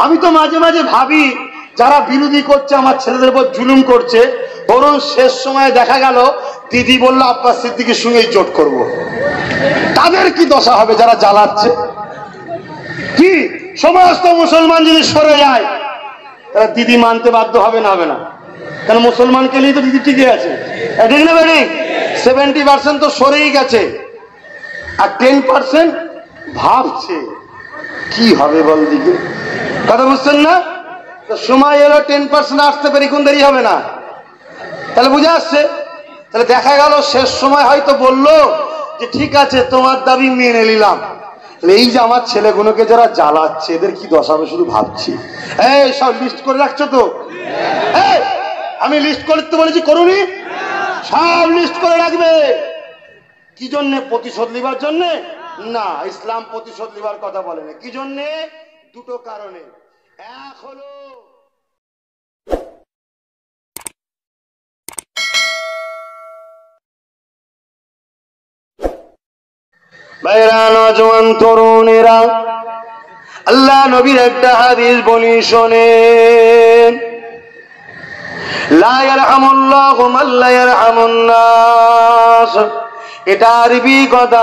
আমি তো মাঝে মাঝে ভাবি যারা বিরোধী করছে আমার ছেলেদের উপর জুলুম করছে, ধরুন শেষ সময়ে দেখা গেল দিদি বলল আব্বাস সিদ্দিকীর সঙ্গে জোট করব, তাদের কি দশা হবে যারা জ্বালাচ্ছে? কি সমস্ত মুসলমান যদি সরে যায় তারা দিদি মানতে বাধ্য হবে না? হবে না? কারণ মুসলমানকে নিয়ে তো দিদি টিকে আছে, ঠিক না বেরি? 70% তো সরেই গেছে, আর 10% ভাবছে কি হবে বল দিকে। কথা বুঝছেন না? সময় এলো 10% আসতে পারি, কোন দেরি হবে না। তাহলে বুঝে আসছে? তাহলে দেখা গেল শেষ সময় হয়তো বললো যে ঠিক আছে তোমার দাবি মেনে নিলাম। এই যে আমার ছেলেগুলোকে যারা জ্বালাচ্ছে এদের কি দশা হবে শুধু ভাবছি। এই সব লিস্ট করে রাখছো তো? আমি লিস্ট করতে বলেছি, করুনি? সব লিস্ট করে রাখবে। কি জন্যে? প্রতিশোধ নিবার জন্যে না, ইসলাম প্রতিশোধ নিবার কথা বলে না। কি জন্যে? দুটো কারণে। এক হলো ভাইরা, নওজোয়ান তরুণেরা, আল্লাহ নবীর একটা হাদিস বলি শোনেন, লা ইয়ারহামুল্লাহু মান লা ইয়ারহামুন নাস। এটা আরবি কথা।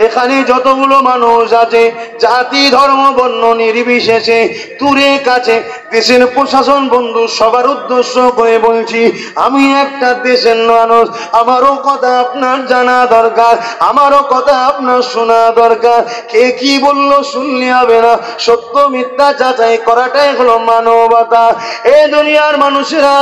এখানে যতগুলো মানুষ আছে, জাতি ধর্ম বর্ণ নির্বিশেষে, দূরে কাছে, দেশের প্রশাসন বন্ধু সবার উদ্দেশ্য করে বলছি, আমি একটা দেশের মানুষ, আমারও কথা আপনার জানা দরকার, আমারও কথা আপনার শোনা দরকার। কে কি বললো শুনলে হবে না, সত্য মিথ্যা যাচাই করাটাই হলো মানবতা। এই দুনিয়ার মানুষেরা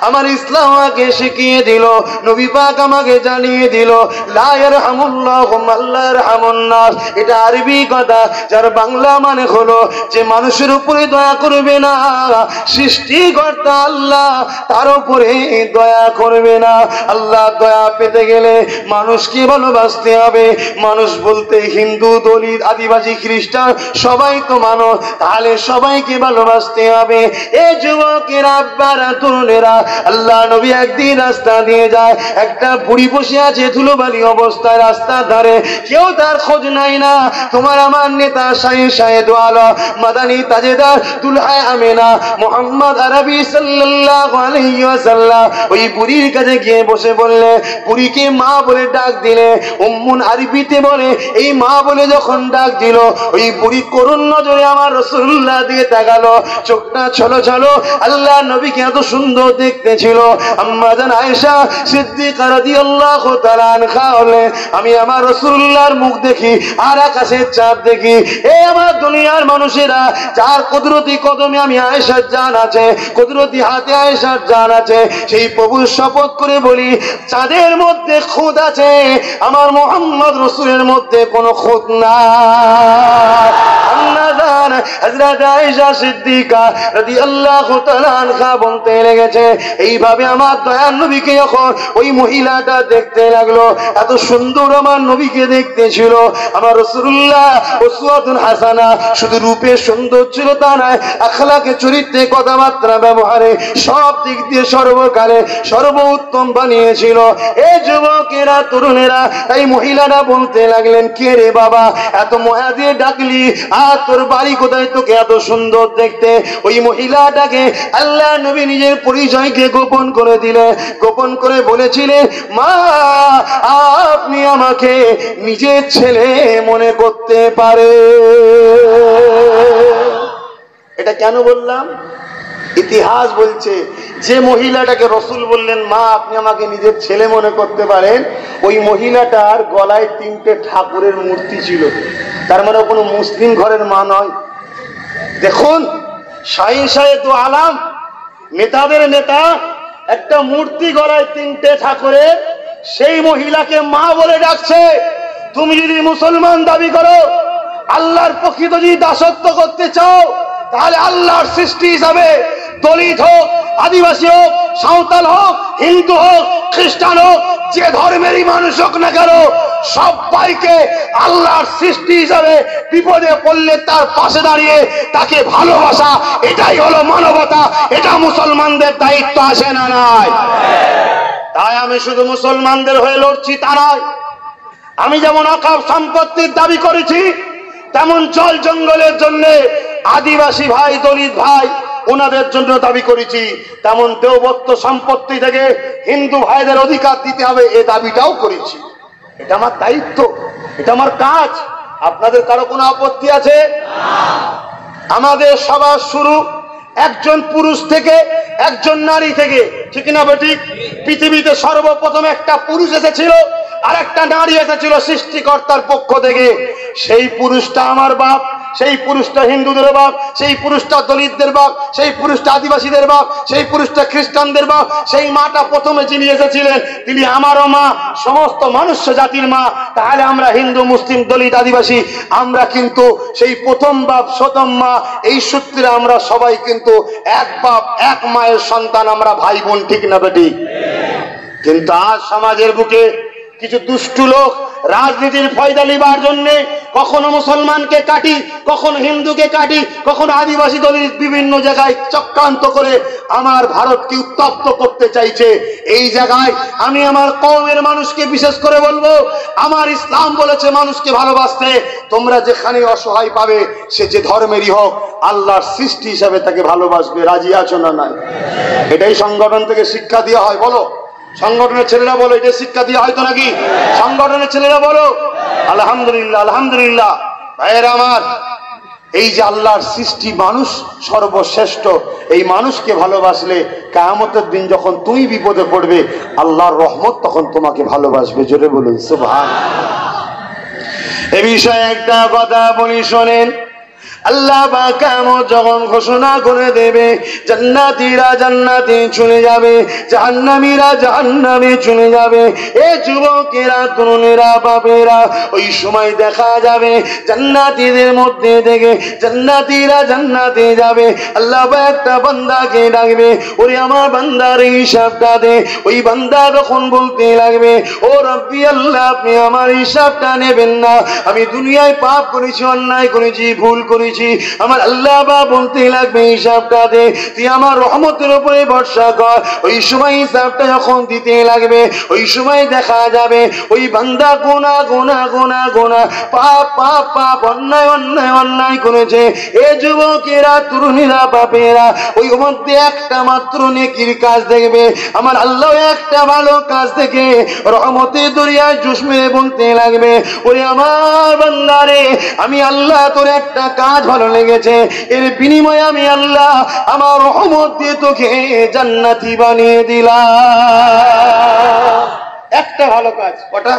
আমার ইসলাম আমাকে শিখিয়ে দিল, নবী পাক আমাকে জানিয়ে দিল, লা ইয়ারহামুল্লাহু মান লা ইয়ারহামুন নাস। এটা আরবি কথা, যার বাংলা মানে হলো যে মানুষের উপরে দয়া করবে না, সৃষ্টিকর্তা আল্লাহ তার উপরে দয়া করবে না। আল্লাহ দয়া পেতে গেলে মানুষকে ভালোবাসতে হবে। মানুষ বলতে হিন্দু, দলিত, আদিবাসী, খ্রিস্টান সবাই তো মানুষ, তাহলে সবাইকে ভালোবাসতে হবে। এই যুবকেরা, আব্বারা, তরুণেরা, আল্লাহ নবী একদিন রাস্তা দিয়ে যায়, একটা বুড়ি বসে আছে ধুলোবালি অবস্থায় রাস্তার ধারে, কেউ তার খোঁজ নাই না। তোমার আমার নেতা শাহে শাহে দোয়ালা মাদানী তাজেদার দুলহায় আমেনা মুহাম্মদ আরবি সাল্লাল্লাহু আলাইহি ওয়াসাল্লাম ওই বুড়ির কাছে গিয়ে বসে বললে, বুড়িকে মা বলে ডাক দিলে, উম্মুন আরবিতে বলে, এই মা বলে যখন ডাক দিল, ওই বুড়ি করুণ নজরে আমার রাসূলুল্লাহ দিয়ে তাকালো, চোখটা ছলো ছলো। আল্লাহ নবীকে এত সুন্দর দেখতে ছিল। আম্মা জান আয়েশা সিদ্দিকা রাদিয়াল্লাহু তাআলা আনহা বলে, আমি আমার রাসূলুল্লাহর মুখ দেখি আর আকাশের চাঁদ দেখি। এই আমার দুনিয়ার মানুষেরা, যার কুদরতি কদমে আমি আয়েশার জান আছে, কুদরতি হাতে আয়েশার জান আছে, সেই প্রভুর শপথ করে বলি, চাঁদের মধ্যে খুদ আছে, আমার মুহাম্মদ রাসূলের মধ্যে কোনো খুদ নাই। হযরত আয়েশা সিদ্দিকা রাদিয়াল্লাহু তাআলা আনহা বলতে লেগেছে, এইভাবে আমার দয়ার নবীকে যখন ওই মহিলাটা দেখতে লাগলো, এত সুন্দর আমার নবীকে দেখতে ছিল। আমার রাসূলুল্লাহ উসওয়াতুন হাসানা, শুধু রূপে সুন্দর ছিল তা নয়, আখলাকে, চরিত্রে, কথাবার্তা, ব্যবহারে সব দিক দিয়ে সর্বকালে সর্বোত্তম বানিয়েছিল। এই যুবকেরা, তরুণেরা, এই মহিলারা বলতে লাগলেন, কে রে বাবা, এত মায়া দিয়ে ডাকলি, আর তোর বাড়ি কোথায়, তোকে এত সুন্দর দেখতে। ওই মহিলাটাকে আল্লাহ নবী নিজের পরিচয়কে গোপন করে দিলে, গোপন করে বলেছিলেন, মা আপনি আমাকে নিজের ছেলে মনে করতে পারে। এটা কেন বললাম? ইতিহাস বলছে, যে মহিলাটাকে রাসূল বললেন, মা আপনি আমাকে নিজের ছেলে মনে করতে পারেন, ওই মহিলাটার গলায় 3টে ঠাকুরের মূর্তি ছিল। তার মানে কোনো মুসলিম ঘরের মা নয়। দেখুন, শাহে শাহে দু আলাম, নেতাদের নেতা, একটা মূর্তি গলায় 3টে ঠাকুরের, সেই মহিলাকে মা বলে ডাকছে। তুমি যদি মুসলমান দাবি করো, আল্লাহর প্রকৃত যদি দাসত্ব করতে চাও, তাহলে আল্লাহর সৃষ্টি হিসাবে দলিত হোক, আদিবাসী হোক, সাঁওতাল হোক, হিন্দু হোক, খ্রিস্টান হোক, যে ধর্মেরই মানুষ হোক না কেন, সবাইকে আল্লাহর সৃষ্টি হিসাবে বিপদে পড়লে তার পাশে দাঁড়িয়ে তাকে ভালোবাসা, এটাই হলো মানবতা। এটা মুসলমানদের দায়িত্ব, আসে না নাই? তাই আমি শুধু মুসলমানদের হয়ে লড়ছি তা নয়, আমি যেমন অকাপ সম্পত্তির দাবি করেছি, তেমন জল জঙ্গলের জন্য আদিবাসী ভাই, দলিত ভাই, ওনাদের জন্য দাবি করেছি, তেমন দেওবত্ত সম্পত্তি থেকে হিন্দু ভাইদের অধিকার দিতে হবে এ দাবিটাও করেছি। এটা আমার দায়িত্ব, এটা আমার কাজ। আপনাদের কারো কোনো আপত্তি আছে? আমাদের সবার শুরু একজন পুরুষ থেকে, একজন নারী থেকে, ঠিক না বেঠিক? পৃথিবীতে সর্বপ্রথম একটা পুরুষ এসেছিল আর একটা নারী এসেছিল সৃষ্টিকর্তার পক্ষ থেকে। সেই পুরুষটা আমার বাপ, সেই পুরুষটা হিন্দুদের বাপ, সেই পুরুষটা দলিতদের বাপ, সেই পুরুষটা আদিবাসীদের বাপ, সেই পুরুষটা খ্রিস্টানদের বাপ। সেই মাটা প্রথমে যিনি এসেছিলেন তিনি আমারও মা, সমস্ত মনুষ্য জাতির মা। তাহলে আমরা হিন্দু, মুসলিম, দলিত, আদিবাসী, আমরা কিন্তু সেই প্রথম বাপ, প্রথম মা। এই সূত্রে আমরা সবাই কিন্তু এক বাপ এক মায়ের সন্তান, আমরা ভাই বোন, ঠিক না বেটি? কিন্তু আজ সমাজের বুকে কিছু দুষ্টু লোক রাজনীতির ফয়দা লিবার জন্য কখনো মুসলমানকে কাটি, কখনো হিন্দুকে কাটি, কখনো আদিবাসী দলিত, বিভিন্ন জায়গায় চক্রান্ত করে আমার ভারতকে উত্তপ্ত করতে চাইছে। এই জায়গায় আমি আমার কওমের মানুষকে বিশেষ করে বলবো, আমার ইসলাম বলেছে মানুষকে ভালোবাসতে। তোমরা যেখানে অসহায় পাবে, সে যে ধর্মেরই হোক, আল্লাহর সৃষ্টি হিসাবে তাকে ভালোবাসবে। রাজি আছো না নাই? এটাই সংগঠন থেকে শিক্ষা দেওয়া হয়। বলো, সংগঠনের ছেলেরা বলো, এটা শিক্ষা দেওয়া হয়তো নাকি? সংগঠনের ছেলেরা বলো। আলহামদুলিল্লাহ, আলহামদুলিল্লাহ। ভাইয়েরা আমার, এই যে আল্লাহর সৃষ্টি মানুষ সর্বশ্রেষ্ঠ, এই মানুষকে ভালোবাসলে কিয়ামতের দিন যখন তুমি বিপদে পড়বে, আল্লাহর রহমত তখন তোমাকে ভালোবাসবে। জোরে বলুন সুবহানাল্লাহ। এই বিষয়ে একটা কথা বলি, শোনেন। আল্লাহ পাক কিয়ামত যখন ঘোষণা করে দেবে, জান্নাতীরা জান্নাতে চলে যাবে, জাহান্নামীরা জাহান্নামে চলে যাবে। এ যুবকেরা, তরুণেরা, বাপেরা, ওই সময় দেখা যাবে জান্নাতীদের মধ্যে থেকে জান্নাতীরা জান্নাতে যাবে। আল্লাহ পাক একটা বান্দাকে ডাকবে, ওরে আমার বান্দার হিসাবটা দে। ওই বান্দা তখন বলতে লাগবে, ও রব্বি আল্লাহ, আপনি আমার হিসাবটা নেবেন না। আমি দুনিয়ায় পাপ করেছি, অন্যায় করেছি, ভুল করেছি। আমার আল্লাহ বা বলতে লাগবে, হিসাবটা দে, তুই আমার রহমতের উপরে ভরসা কর। ওই সময় হিসাবটা যখন দিতে লাগবে, ওই সময় দেখা যাবে ওই বান্দা গোনা গোনা গোনা গোনা, পাপ পাপ পাপ, অন্যায় অন্যায় অন্যায় করেছে। এ যুবকেরা, তরুণীরা, বাপেরা, ওই মধ্যে একটা মাত্র নেকির কাজ দেখবে। আমার আল্লাহ একটা ভালো কাজ দেখে রহমতের দরিয়ায় জুস মেরে বলতে লাগবে, ওরে আমার বান্দারে, আমি আল্লাহ তোর একটা কাজ ভালো লেগেছে, এর বিনিময়ে আমি আল্লাহ আমার রহমত দিয়ে তোকে জান্নাতি বানিয়ে দিলাম। একটা ভালো কাজ। কটা?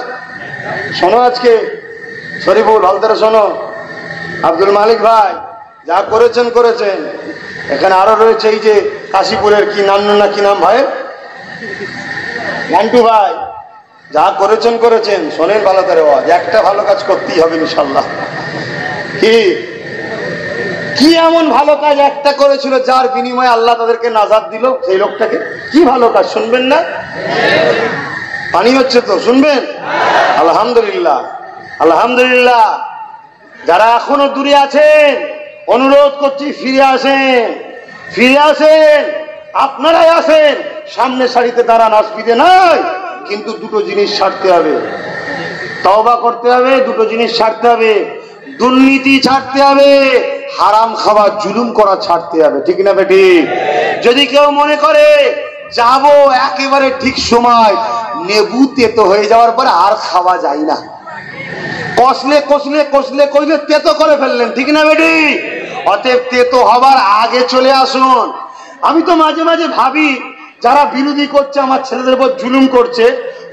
শোনো, আজকে শরীফুল হালদার, শোনো, আব্দুল মালিক ভাই, যা করেছেন করেছেন। এখানে আরো রয়েছে এই যে কাশীপুরের কি নান্নু না কি নাম ভাই, নান্টু ভাই, যা করেছেন করেছেন। শোনেন ভালো করে, একটা ভালো কাজ করতেই হবে ইনশাল্লাহ। কি কি এমন ভালো কাজ একটা করেছিল যার বিনিময়ে আল্লাহ তাদেরকে নাজাত দিল? সেই লোকটাকে কি ভালো কাজ শুনবেন না? পানি হচ্ছে তো, শুনবেন? আলহামদুলিল্লাহ, আলহামদুলিল্লাহ। যারা এখনো দূরে আছেন, অনুরোধ করছি ফিরে আসেন, ফিরে আসেন। আপনারাই আসেন, সামনে সারিতে দাঁড়ান, অসুবিধে নাই। কিন্তু দুটো জিনিস ছাড়তে হবে, তওবা করতে হবে, দুটো জিনিস ছাড়তে হবে। দুর্নীতি ছাড়তে হবে, হারাম খাওয়া, জুলুম করা ছাড়তে হবে, ঠিক না বেটি? যদি কেউ মনে করে যাব একেবারে ঠিক সময়, নেবু তেতো হয়ে যাওয়ার পরে আর খাওয়া যায় না, কষলে কষলে কষলে কষলে তেতো করে ফেললেন, ঠিক না বেটি? অতএব তেতো হবার আগে চলে আসুন। আমি তো মাঝে মাঝে ভাবি, যারা বিরোধী করছে, আমার ছেলেদের উপর জুলুম করছে,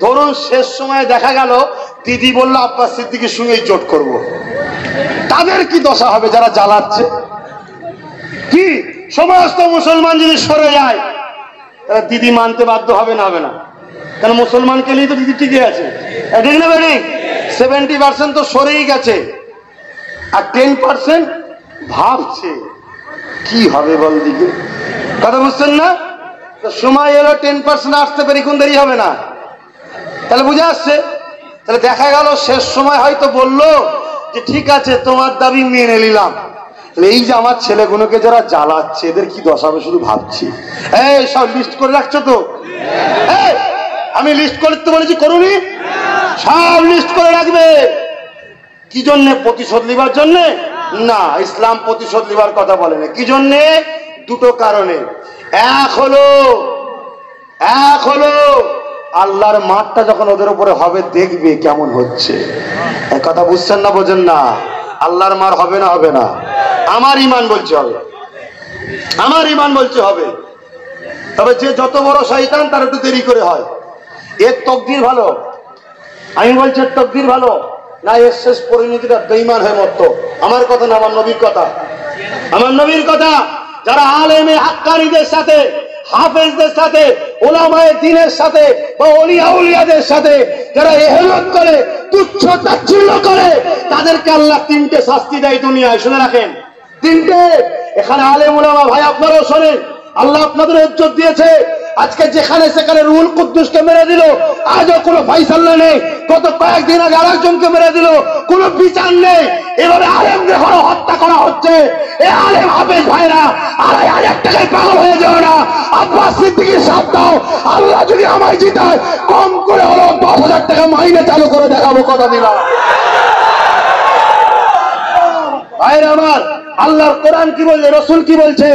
ধরুন শেষ সময়ে দেখা গেল দিদি বললো আব্বাস সিদ্দিকীর সঙ্গে জোট করব, তাদের কি দশা হবে যারা জ্বালাচ্ছে? কি সমস্ত মুসলমান যদি সরে যায়, তাহলে দিদি মানতে বাধ্য হবে না? হবে না? কারণ মুসলমানকে নিয়ে তো দিদি টিকে আছে, ঠিক না বেটি? 70% তো সরেই গেছে, আর 10% ভাবছে কি হবে বল দিকে। কথা বুঝছেন না? সময় এলো, 10% আসতে পারি, কোন দেরি হবে না। তাহলে বুঝে আসছে? তাহলে দেখা গেল শেষ সময় হয়তো বললো যে ঠিক আছে, তোমার দাবি মেনে নিলাম। এই যে আমার ছেলেগুলোকে যারা জ্বালাচ্ছে, এদের কি দশা হবে শুধু ভাবছি। এই সব লিস্ট করে রাখছো তো? আমি লিস্ট করতে বলেছি, করুনি? সব লিস্ট করে রাখবে। কি জন্য? প্রতিশোধ নিবার জন্য? না, ইসলাম প্রতিশোধ নেবার কথা বলে না। কি জন্যে? দুটো কারণে। এক হলো আল্লাহর মারটা যখন ওদের উপরে হবে দেখবে কেমন হচ্ছে। এক কথা বুঝছেন না, বোঝেন না? আল্লাহর মার হবে না? হবে না। আমার ইমান বলছে হবে, আমার ইমান বলছে হবে। তবে যে যত বড় শয়তান তার একটু দেরি করে হয়। এর তকদির ভালো, আমি বলছি তকদির ভালো না, এর শেষ পরিণতিটা বেঈমান হয়ে মরত। আমার কথা না, আমার নবীর কথা, আমার নবীর কথা। যারা আলেমে হাক্কানীদের সাথে, হাফেজদের সাথে, ওলামায়ে দ্বীনের সাথে বা ওলিয়া উলিয়াদের সাথে যারা এহলত করে, তুচ্ছ তাচ্ছিল্য করে, তাদেরকে আল্লাহ তিনটে শাস্তি দেয় দুনিয়ায়। শুনে রাখেন, তিনটে। এখানে আলেম ওলামা ভাই আপনারাও শোনেন, আল্লাহ আপনাদের ইজ্জত দিয়েছে। আজকে যেখানে সেখানে রুহুল কুদ্দুসকে মেরে দিল, আজও কোনো ফাইসাল্লা নেই। গত কয়েকদিন আগে আরেকজনকে মেরে দিল, কোনো বিচার নেই। এভাবে আলেমদের হত্যা করা হচ্ছে। এ আলেম হাফেজ ভাইরা, 2,500 টাকায় পাগল হয়ে যাও না। আব্বাস সিদ্দিকীর সাথ দাও, আল্লাহ যদি আমায় জিতায় কম করে হলো 10,000 টাকা মাইনে চালু করে দেখাবো, কথা দিলাম। ভাইরা আমার, আল্লাহর কোরআন কি বলছে, রসুল কি বলছে?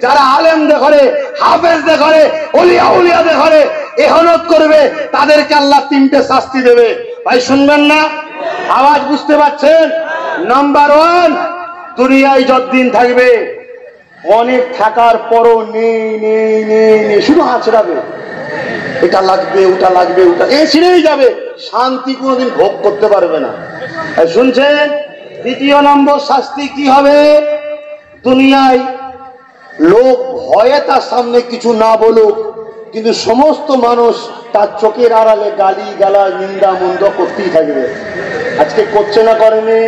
যারা আলেমদের ঘরে, হাফেজদের ঘরে, ওলিয়া উলিয়াদের ঘরে ইহনত করবে, তাদেরকে আল্লাহ তিনটে শাস্তি দেবে। ভাই শুনবেন না? আওয়াজ বুঝতে পাচ্ছেন? নাম্বার 1, দুনিয়ায় যতদিন থাকবে, অনেক থাকার পরও নেই নেই নেই নেই শুধু আঁচড়াবে, এটা লাগবে ওটা লাগবে ওটা, এ ছিঁড়েই যাবে, শান্তি কোনোদিন ভোগ করতে পারবে না। শুনছেন? দ্বিতীয় নম্বর শাস্তি কি হবে? দুনিয়ায় লোক ভয়ে তার সামনে কিছু না বলুক, কিন্তু সমস্ত মানুষ তার চোখের আড়ালে গালি গালাজ নিন্দা মন্দ করতেই থাকবে। আজকে করছে না, করেনি?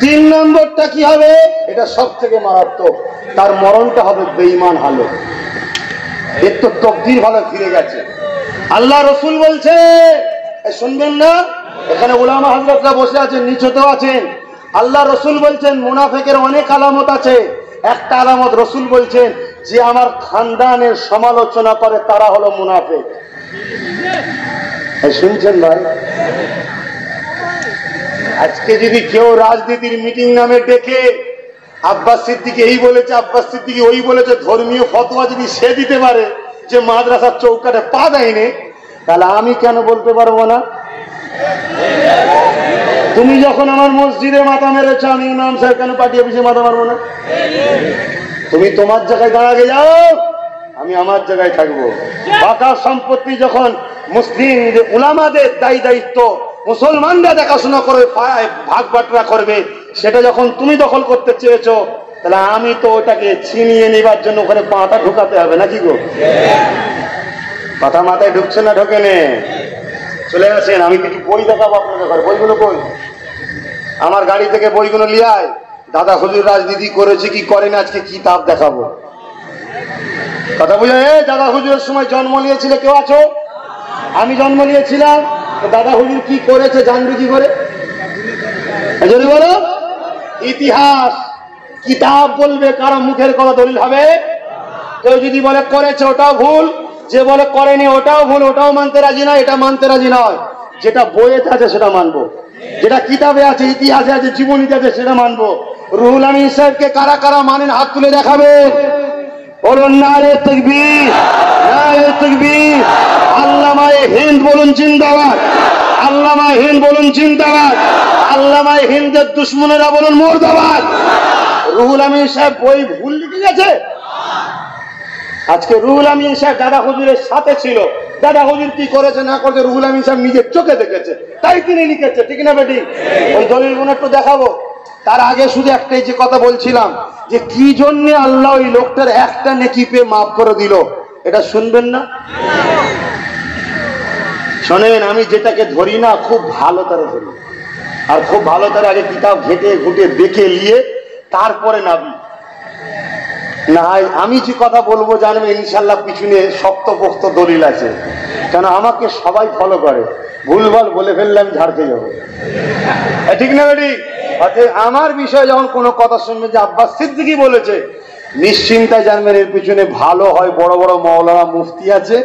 3 নম্বরটা কি হবে? এটা সব থেকে মারাত্মক, তার মরণটা হবে বেঈমান হালত। এর তো তকদির ভালো ফিরে গেছে। আল্লাহ রসুল বলছে, শুনবেন না? এখানে উলামা হযরতরা বসে আছেন, নিচেও আছেন। আল্লাহ রসুল বলছেন মুনাফিকের অনেক আলামত আছে। একটা আলামত রসুল বলছেন, যে আমার খানদানের সমালোচনা করে তারা হলো মুনাফিক। শুনছেন ভাই? আজকে যদি কেউ রাজনীতির মিটিং নামে ডেকে আব্বাস সিদ্দিকী এই বলেছে, আব্বাস সিদ্দিকী ওই বলেছে, ধর্মীয় ফতোয়া যদি সে দিতে পারে যে মাদ্রাসার চৌকাঠে পা দেয়নি, তাহলে আমি কেন বলতে পারবো না? তুমি যখন আমার মসজিদে মাথা মেরেছ, আমি ইমাম সাহেব কেন পার্টি অফিসে মাথা মারবো না? তুমি তোমার জায়গায় দাঁড়াগে যাও, আমি আমার জায়গায় থাকবো। বাঁকা সম্পত্তি যখন মুসলিম উলামাদের দায়িত্ব, মুসলমানরা দেখাশোনা করে ভাগ বাটরা করবে, সেটা যখন তুমি দখল করতে চেয়েছো, তাহলে আমি তো ওটাকে ছিনিয়ে নেবার জন্য ওখানে পাটা ঢুকাতে হবে নাকি গো? কথা মাথায় ঢুকছে না? ঢোকে নে, চলে আসেন। আমি কিছু বই দেখাবো আপনাদের ঘরে। বইগুলো কই? আমার গাড়ি থেকে বইগুলো নিয়ে আয়। দাদা হুজুর রাজনীতি করেছে কি করেনি, আজকে কিতাব দেখাবো। কথা বুঝে? দাদা হুজুরের সময় জন্ম নিয়েছিলে কেউ আছো? আমি জন্ম নিয়েছিলাম। দাদা হুজুর কি করেছে জানবে কি করে? যদি বলো ইতিহাস কিতাব বলবে, কারো মুখের কথা দলিল হবে? কেউ যদি বলে করেছে ওটাও ভুল, যে বলে করেনি ওটাও ভুল, ওটাও মানতে রাজি নয়, এটা মানতে রাজি নয়। যেটা বইয়েতে আছে সেটা মানবো, যেটা কিতাবে আছে, ইতিহাসে আছে, জীবনীতে আছে, সেটা মানবো। রুহুল আমিন সাহেবকে কারা কারা মানেন হাত তুলে দেখাবে। বলুন নারে তাকবীর, নারে তাকবীর। আল্লামা হিন্দ বলুন জিন্দাবাদ, আল্লামা হিন্দ বলুন জিন্দাবাদ, আল্লামা হিন্দের দুশ্মনেরা বলুন মুর্দাবাদ। রুহুল আমিন সাহেব বই ভুল লিখে গেছে? আজকে রুহুল আমিন সাহেব দাদা হুজুরের সাথে ছিল, দাদা হুজুর কি করেছে না করেছে রুহুল আমিন সাহেব নিজের চোখে দেখেছে, তাই তিনি লিখেছে, ঠিক না বেটি? ওই দলিলগুলো একটু দেখাবো। তার আগে শুধু একটাই যে কথা বলছিলাম, যে কি জন্য আল্লাহ ওই লোকটার একটা নেকি পেয়ে মাফ করে দিল, এটা শুনবেন না? শোনেন, আমি যেটাকে ধরি না খুব ভালো তারা ধরি, আর খুব ভালো তারা আগে কিতাব ঘেটে ঘুটে দেখে নিয়ে তারপরে নাবি। না, আমি যে কথা বলবো জানবে ইনশাল্লাহ পিছনে শক্তপোক্ত দলিল আছে, কেন আমাকে সবাই ফলো করে। ভুলভাল বলে ফেললে আমি ঝাড়তে যাবো, ঠিক না বেটি? আমার বিষয়ে যখন কোনো কথা শুনবে যে আব্বাস সিদ্দিকী বলেছে, নিশ্চিন্তায় জানবেন এর পিছনে ভালো হয় বড় বড় মাওলানা মুফতি আছে,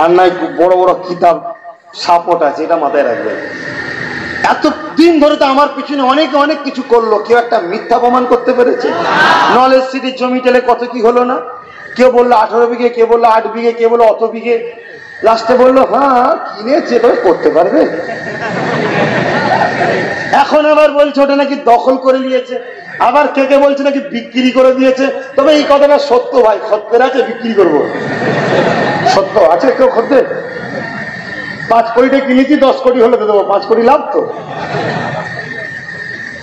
আর নয় বড় বড় কিতাব সাপোর্ট আছে, এটা মাথায় রাখবেন। এত দিন ধরে তো আমার পিছনে অনেকে অনেক কিছু করলো, কেউ একটা মিথ্যা প্রমাণ করতে পেরেছে? নলেজ সিটির জমি টেলে কত কি হলো না? কেউ বললো 18 বিঘে, কেউ বললো 8 বিঘে, কেউ বললো অত বিঘে, লাস্টে বললো হ্যাঁ কিনেছে, করতে পারবে। এখন আবার বলছে ওটা নাকি দখল করে নিয়েছে, আবার কে কে বলছে নাকি বিক্রি করে দিয়েছে। তবে এই কথাটা সত্য ভাই, খদ্দের আছে বিক্রি করবো, সত্য আছে। কেউ খদ্দের 5 কোটিটা কিনেছি, 10 কোটি হলে তো দেবো, 5 কোটি লাভ তো।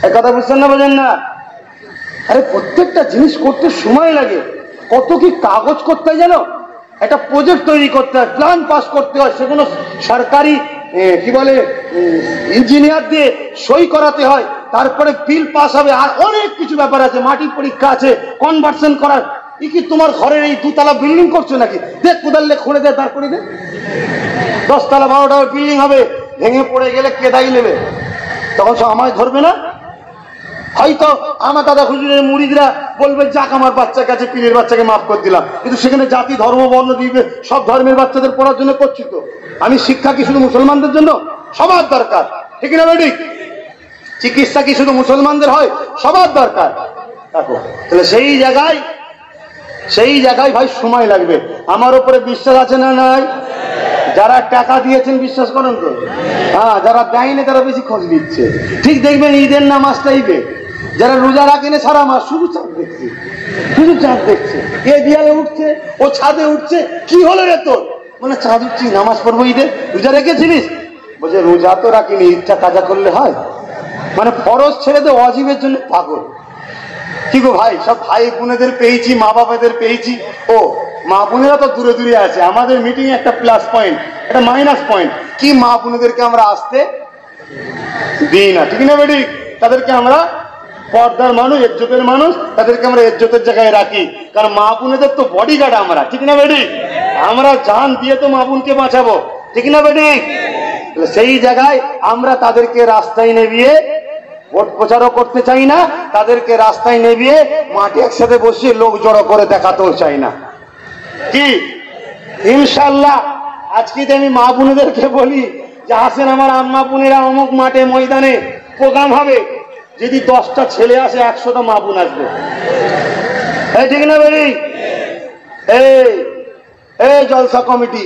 এই কথা বুঝছেন না, বোঝেন না? আরে প্রত্যেকটা জিনিস করতে সময় লাগে, কত কি কাগজ করতে হয় জানো? একটা প্রজেক্ট তৈরি করতে হয়, প্ল্যান পাস করতে হয়, সেগুলো সরকারি কি বলে ইঞ্জিনিয়ার দিয়ে সই করাতে হয়, তারপরে বিল পাস হবে, আর অনেক কিছু ব্যাপার আছে, মাটির পরীক্ষা আছে, কনভার্সন করার। কি তোমার ঘরের এই 2 তলা বিল্ডিং করছো নাকি? দেখ কোদালে খুঁড়ে দে, তারপরে দে 10 তলা 12 তলা বিল্ডিং হবে, ভেঙে পড়ে গেলে কে দায়ী নেবে? তখন সব আমায় ধরবে না? হয়তো আমার দাদা হুজুরের মুরিদরা বলবে যাক আমার বাচ্চার কাছে পীরের বাচ্চাকে মাফ করে দিলাম, কিন্তু সেখানে জাতি ধর্ম বর্ণ দিবে, সব ধর্মের বাচ্চাদের পড়ার জন্য করছি তো আমি। শিক্ষা কি শুধু মুসলমানদের জন্য? সবার দরকার, ঠিক না বেঠিক? চিকিৎসা কি শুধু মুসলমানদের হয়? সবার দরকার। দেখো তাহলে সেই জায়গায় ভাই সময় লাগবে। আমার উপরে বিশ্বাস আছে না নাই? যারা টাকা দিয়েছেন বিশ্বাস করেন তো? হ্যাঁ, যারা দেয়নি তারা বেশি খোঁজ দিচ্ছে। ঠিক দেখবেন ঈদের নামাজটা ঈদে যারা রোজা রাখেনি সারা মাস শুধু চাঁদ দেখছে, শুধু চাঁদ দেখছে, এ দিয়ালে উঠছে, ও ছাদে উঠছে, কি হলো রে তোর? মানে চাঁদ উঠছি, নামাজ পড়বো ঈদে, রোজা রেখেছিলিস? বলছে রোজা তো রাখিনি, ইচ্ছা কাজা করলে হয়। মানে ফরজ ছেড়ে দে, অজীবের জন্য পাগল। কি গো ভাই, সব ভাই বোনেদের পেয়েছি, মা বাবাদের পেয়েছি, ও মা বোনেরা তো দূরে দূরে আছে, আমাদের মিটিং একটা প্লাস পয়েন্ট, একটা মাইনাস পয়েন্ট কি, মা বোনেদেরকে আমরা আসতে দিই না, ঠিক না বেটি? তাদেরকে আমরা পর্দার মানুষ, ইজ্জতের মানুষ, তাদেরকে আমরা ইজ্জতের জায়গায় রাখি, কারণ মা বোনেদের তো বডিগার্ড আমরা, ঠিক না বেটি? আমরা জান দিয়ে তো মা বোনকে বাঁচাবো, ঠিক না বেটি? সেই জায়গায় আমরা তাদেরকে রাস্তায় নেবিয়ে ভোট প্রচারও করতে চাই না, তাদেরকে রাস্তায় নেবিয়ে মাঠে একসাথে বসিয়ে লোক জড়ো করে দেখাতেও চাই না। কি ইনশাল্লাহ আজকে আমি মা বোনেদেরকে বলি যে আসেন আমার আম্মা বোনেরা, অমুক মাঠে ময়দানে প্রোগ্রাম হবে, যদি 10টা ছেলে আসে 100টা মা বোন আসবে, ঠিক না বেরি? এই জলসা কমিটি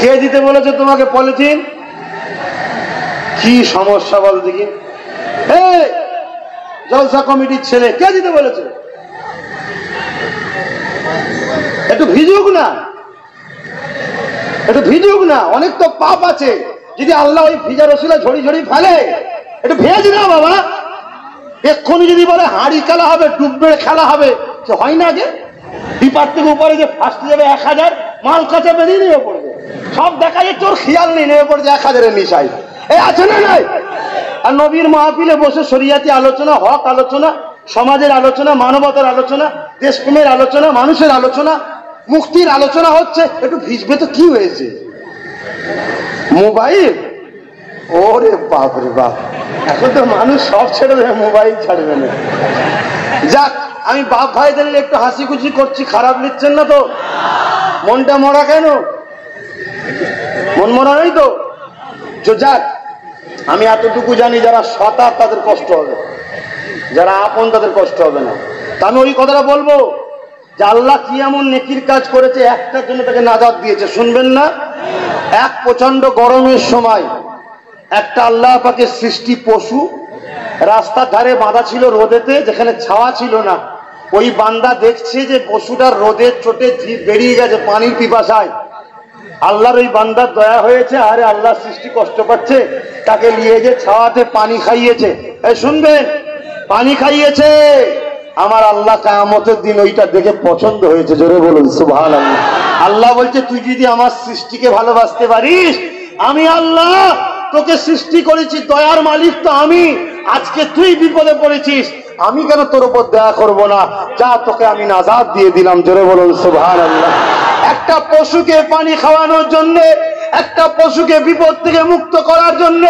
কে দিতে বলেছে তোমাকে পলিথিন? কি সমস্যা বল দেখি? জলসা কমিটির ছেলে কে দিতে বলেছে? একটু ভিজুক না, একটু ভিজুক না, অনেক তো পাপ আছে। যদি আল্লাহ ওই ভিজা রসিলা ঝড়ি ঝড়ি ফেলে, একটু ভেজ না বাবা। এক্ষুনি যদি বলে হাঁড়ি খেলা হবে, ডুববে খেলা হবে, সে হয় না। আগে বিপার থেকে উপরে যে ফার্স্ট যাবে 1000, মাল কাছে বেরিয়ে নেমে পড়বে, সব দেখা যায় তোর খেয়াল নেই, নেমে পড়ছে 1000-এর নিশায়। এই আছে না নাই? আর নবীর মাহফিলে বসে শরিয়াতি আলোচনা, হক আলোচনা, সমাজের আলোচনা, মানবতার আলোচনা, দেশপ্রেমের আলোচনা, মানুষের আলোচনা, মুক্তির আলোচনা হচ্ছে, একটু ভিজবে তো কি হয়েছে? মোবাইল, ওরে বাপ রে বাপ, এখন তো মানুষ সব ছেড়ে দেবে, মোবাইল ছাড়বে না। যাক, আমি বাপ ভাইদের একটু হাসি খুশি করছি, খারাপ নিচ্ছেন না তো? মনটা মরা কেন? মন মরা নেই তো? যাক, আমি এতটুকু জানি, যারা সতার তাদের কষ্ট হবে, যারা আপন তাদের কষ্ট হবে না। তা আমি ওই কথাটা বলবো যে আল্লাহ কি এমন নেকির কাজ করেছে, একটার জন্য তাকে নাজাত দিয়েছে, শুনবেন না? এক প্রচন্ড গরমের সময় একটা আল্লাহ পাকের সৃষ্টি পশু রাস্তার ধারে বাঁধা ছিল রোদেতে, যেখানে ছাওয়া ছিল না। ওই বান্দা দেখছে যে পশুটার রোদের চোটে জিভ বেরিয়ে গেছে পানির পিপাসায়। আল্লাহর ওই বান্দার দয়া হয়েছে, আরে আল্লাহ সৃষ্টি কষ্ট পাচ্ছে, তাকে নিয়ে যে ছাওয়াতে পানি খাইয়েছে। শুনবেন, পানি খাইয়েছে। আমার আল্লাহ কিয়ামতের দিন ওইটা দেখে পছন্দ হয়েছে, জোরে বলুন সুবহানাল্লাহ। আল্লাহ বলছে তুই যদি আমার সৃষ্টিকে ভালোবাসতে পারিস, আমি আল্লাহ তোকে সৃষ্টি করেছি, দয়ার মালিক তো আমি। আজকে তুই বিপদে পড়েছিস, আমি কেন তোর উপর দয়া করবো না? যা, তোকে আমি নাজাত দিয়ে দিলাম, জোরে বলুন সুবহানাল্লাহ। একটা পশুকে পানি খাওয়ানোর জন্য, একটা পশুকে বিপদ থেকে মুক্ত করার জন্য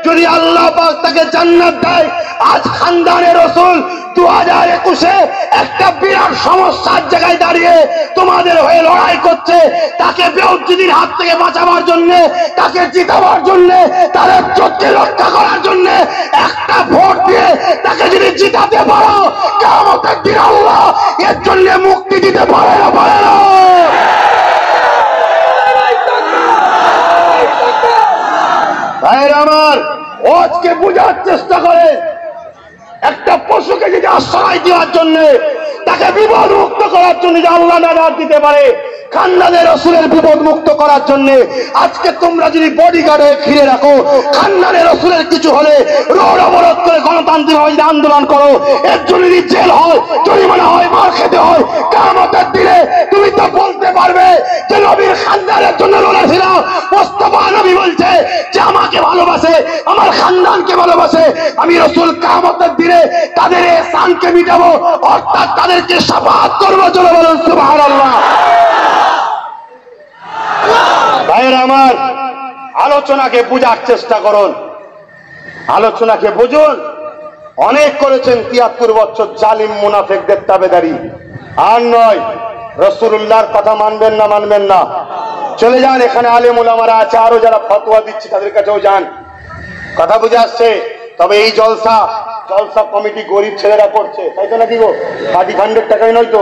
যদি আল্লাহ পাক তাকে জান্নাত দেয়, আজ খানদানে রাসূল 2021-এ একটা বিরাট সমস্যার জায়গায় দাঁড়িয়ে তোমাদের হয়ে লড়াই লড়াই করছে, তাকে বেউজ্জতির হাত থেকে বাঁচাবার জন্য, তাকে জিতাবার জন্য, তার ইজ্জতকে রক্ষা করার জন্য একটা ভোট দিয়ে তাকে যদি জিতাতে পারো, কিয়ামতের দিন আল্লাহ এর জন্য মুক্তি দিতে পারে না, পারে না। ভাইরা আমার, আজকে বোঝার চেষ্টা করে, একটা পশুকে যদি আশ্রয় দেওয়ার জন্য, তাকে বিপদ মুক্ত করার জন্য যে আল্লাহ নাজাত দিতে পারে, খানদানে রাসূলের বিপদ মুক্ত করার জন্য আজকে তোমরা যদি বডিগার্ড হয়ে ঘিরে রাখো, খানদানে রাসূলের কিছু হলে রোড অবরোধ করে গণতান্ত্রিকভাবে যদি আন্দোলন করো, এর জন্য যদি জেল হয়, জরিমানা হয়, মার খেতে হয়, কিয়ামতের দিনে তুমি তো বলতে পারবে যে নবীর খানদানের জন্য লড়েছিলাম। মুস্তাফা নবী বলছে যে আমাকে ভালোবাসে, আমার খানদানকে ভালোবাসে, আমি রাসূল কিয়ামতের দিনে তাদের এহসানকে মিটাবো, অর্থাৎ তাদেরকে শাফাআত করবো। চলো বলুন সুবহানাল্লাহ। ভাইরা আমার, আলোচনাকে বুঝার চেষ্টা করুন, আলোচনাকে বুঝুন। অনেক করেছেন ৭৩ বছর জালিম মুনাফিকদের তাবেদারি, আর নয়। রাসূলুল্লাহর কথা মানবেন না, মানবেন না, চলে যান, এখানে আলেম উলামারা আছে, আরো যারা ফতোয়া দিচ্ছে তাদের কাছেও যান। কথা বুঝে আসছে? তবে এই জলসা কমিটি গরিব ছেলেরা করছে, তাই তো নাকি গো? পার্টি ফান্ডের টাকাই নয় তো,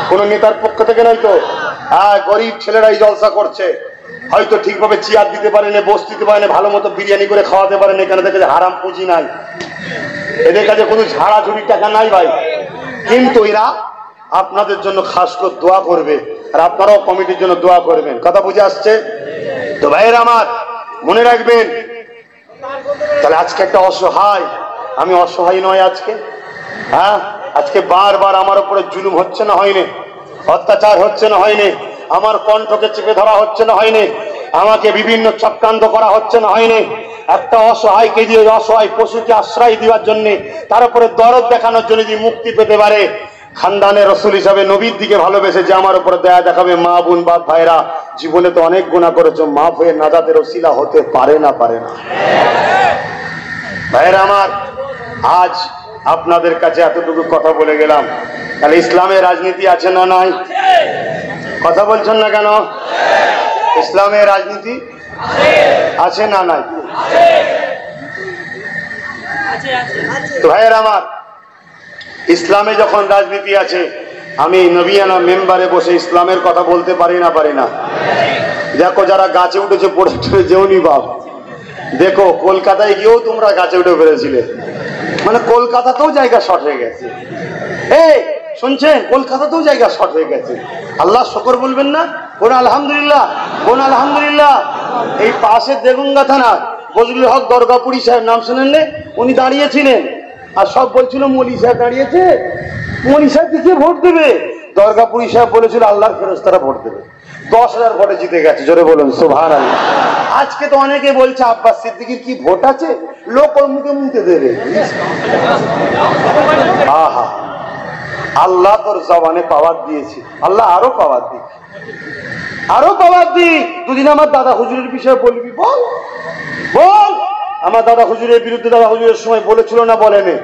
কোন নেতার পক্ষ থেকে নয় তো। হ্যাঁ, গরিব ছেলেরা এই জলসা করছে। হয়তো ঠিকভাবে চেয়ার দিতে পারেন, বস দিতে পারেন, ভালো মতো বিরিয়ানি করে খাওয়াতে পারেন, এখানে দেখে হারাম পুঁজি নাই, এদের কাছে কোনো ঝাড়াঝুড়ি টাকা নাই ভাই। কিন্তু এরা আপনাদের জন্য খাস করে দোয়া করবে, আর আপনারাও কমিটির জন্য দোয়া করবেন। কথা বুঝে আসছে তো ভাইয়েরা আমার? মনে রাখবেন, তাহলে আজকে একটা অসহায়, আমি অসহায় নয় আজকে? হ্যাঁ, আজকে বারবার আমার উপরে জুলুম হচ্ছে না, হয়নি? অত্যাচার হচ্ছে না, হয়নি? আমার কণ্ঠকে চেপে ধরা হচ্ছে না, হয়নি? আমাকে বিভিন্ন চক্রান্ত করা হচ্ছে না, হয়নি? একটা অসহায়কে দিয়ে, অসহায় পশুকে আশ্রয় দেওয়ার জন্য, তার উপরে দরদ দেখানোর জন্য যদি মুক্তি পেতে পারে, খানদানে রাসূল হিসাবে নবীর দিকে ভালোবেসে যে আমার উপরে দয়া দেখাবে, মা বোন বাপ ভাইরা, জীবনে তো অনেক গুনাহ করেছো, মাফ হয়ে নাজাতের ওসিলা হতে পারে না, পারে না। ভাইরা আমার, আজ আপনাদের কাছে এতটুকু কথা বলে গেলাম। তাহলে ইসলামের রাজনীতি আছে না নাই? কথা বলছেন না কেন? ইসলামের রাজনীতি আছে না নাই? তো ভাইয়েরা আমার, ইসলামে যখন রাজনীতি আছে, আমি নবিয়ানা মেম্বারে বসে ইসলামের কথা বলতে পারি না, পারি না? দেখো, যারা গাছে উঠেছে পড়ে যেওনি বাপ, দেখো কলকাতায় গিয়েও তোমরা গাছে উঠে পেরেছিলে, মানে কলকাতাতেও জায়গা শর্ট হয়ে গেছে। এই শুনছেন, কলকাতাতেও জায়গা শর্ট হয়ে গেছে। আল্লাহ শুকর বলবেন না? কোন আলহামদুলিল্লাহ, কোন আলহামদুলিল্লাহ। এই পাশে দেগুঙ্গা থানা বজলুল হক দরগাপুরি সাহেব, নাম শুনেন? উনি দাঁড়িয়েছিলেন, আর সব বলছিল মলি সাহেব দাঁড়িয়েছে, মলি সাহেব দিকে ভোট দেবে। দরগাপুরি সাহেব বলেছিল আল্লাহর ফেরেশতারা ভোট দেবে। 10,000 ভোটে জিতে গেছে, জোরে বলুন সুবহানাল্লাহ। আজকে তো অনেকে বলছে আব্বাস সিদ্দিকীর কি ভোট আছে, লোক ওর মুখে মুখে দেবে। আহা, আল্লাহ তোর জবানে পাওয়ার দিয়েছি, আল্লাহ আরো পাওয়ার দিক, আরো পাওয়ার দিক। দুদিন আমার দাদা হুজুরের বিষয়ে বলবি, বল বল। আমার দাদা হুজুরের বিরুদ্ধে দাদা হুজুরের সময় বলেছিল না বলেনি?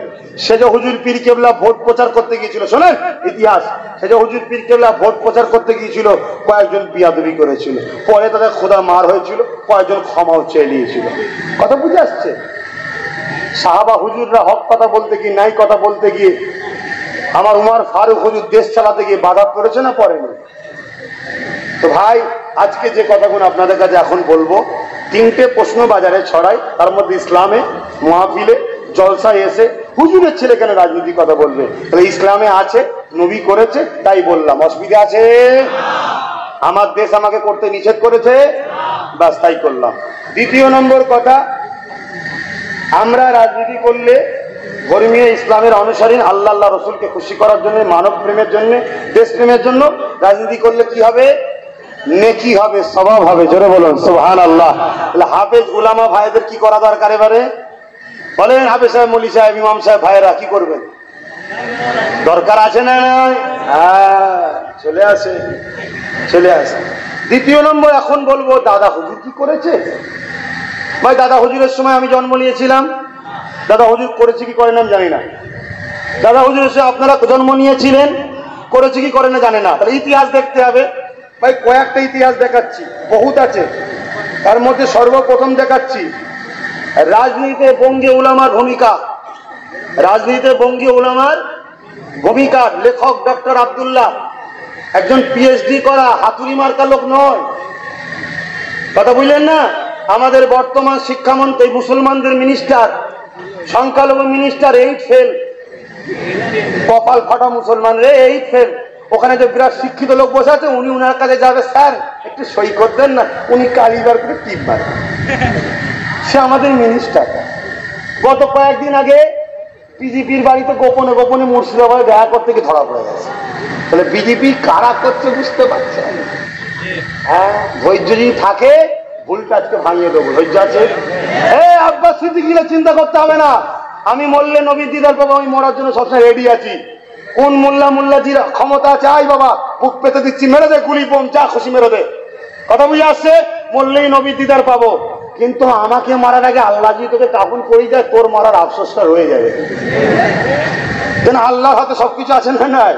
সেজ হুজুর পীর কেবলা ভোট প্রচার করতে গিয়েছিল, শোনেন ইতিহাস। সেজ হুজুর পীর কেবলা ভোট প্রচার করতে গিয়েছিল, কয়েকজন বিয়াদবি করেছিল, পরে তাদের খোদা মার হয়েছিল, কয়েকজন ক্ষমাও চেয়ে নিয়েছিল। কথা বুঝে আসছে? সাহাবা হুজুররা হক কথা বলতে গিয়ে, নাই কথা বলতে গিয়ে, আমার উমর ফারুক হুজুর দেশ চালাতে গিয়ে বাধা করেছে না, পড়েনি? তো ভাই, আজকে যে কথাগুলো আপনাদের কাছে এখন বলবো, 3টে প্রশ্ন বাজারে ছড়াই, তার মধ্যে ইসলামে মাহফিলে জলসায় এসে হুজুরের ছেলে কেন রাজনীতি কথা বলবে? তাহলে ইসলামে আছে, নবী করেছে, তাই বললাম। অসুবিধা আছে? আমার দেশ আমাকে করতে নিষেধ করেছে, বাস তাই করলাম। দ্বিতীয় নম্বর কথা, আমরা রাজনীতি করলে ধর্মীয় ইসলামের অনুসারী, আল্লাহ রসুলকে খুশি করার জন্য, মানব প্রেমের জন্য, দেশ প্রেমের জন্য রাজনীতি করলে কি হবে? নেকি হবে, সওয়াব হবে। জোরে বলুন সুবহানাল্লাহ। তাহলে হাফেজ উলামা ভাইদের কি করা দরকার এবারে? বলেন হাফেজ সাহেব, মৌলী সাহেব, ইমাম সাহেব ভাইরা কি করবেন? দরকার আছে না? হ্যাঁ, চলে আসে, চলে আসে। দ্বিতীয় নম্বর, এখন বলবো দাদা হুজুর কি করেছে। ভাই, দাদা হুজুরের সময় আমি জন্ম নিয়েছিলাম, দাদা হুজুর করেছে কি করে না জানি না। দাদা হুজুরের সময় আপনারা জন্ম নিয়েছিলেন, করেছে কি করে না জানে না। তাহলে ইতিহাস দেখতে হবে। ভাই কয়েকটা ইতিহাস দেখাচ্ছি, বহুত আছে। তার মধ্যে সর্বপ্রথম দেখাচ্ছি রাজনীতিতে বঙ্গী উলামার ভূমিকা। রাজনীতিতে বঙ্গী উলামার ভূমিকা লেখক ডক্টর আব্দুল্লাহ, একজন পিএইচডি করা হাতুড়ি মার্কা লোক নয়, কথা বুঝলেন না? আমাদের বর্তমান শিক্ষামন্ত্রী, মুসলমানদের মিনিস্টার, সংখ্যালঘু মিনিস্টার, 8 ফেল, কপাল ফাটা মুসলমান রে, 8 ফেল। ওখানে যে বিরাট শিক্ষিত লোক বসে আছে, উনি উনার কাছে যাবে, স্যার একটু সই করতেন না, উনি কালিবার করে টিপ মারবেন। সে আমাদের মিনিস্টার। গত কয়েকদিন আগে বিজেপির বাড়িতে গোপনে গোপনে মুর্শিদাবাদে দেখা করতে গিয়ে ধরা পড়ে গেছে। তাহলে বিজেপি কারা করছে বুঝতে পারছে। হ্যাঁ, ধৈর্য যদি থাকে ভুলটা আজকে ভাঙিয়ে দেবো। ধৈর্য আছে? আব্বাস সিদ্দিকীরা চিন্তা করতে হবে না, আমি মরলে নবীর দিদার পাবো, আমি মরার জন্য সবসময় রেডি আছি। কোন মোল্লাজির ক্ষমতা আছে, আই বাবা বুক পেতে দিচ্ছি, মেরে দে গুলি বোম, যা খুশি মেরে দে। কথা বুঝে আসছে? মরলেই নবীর দিদার পাবো, কিন্তু আমাকে মারার আগে আল্লাহ যদি তোকে কাবুল করে যায়, তোর মারার আফসোসটা রয়ে যাবে। যেন আল্লাহর হাতে সবকিছু আছে না নাই?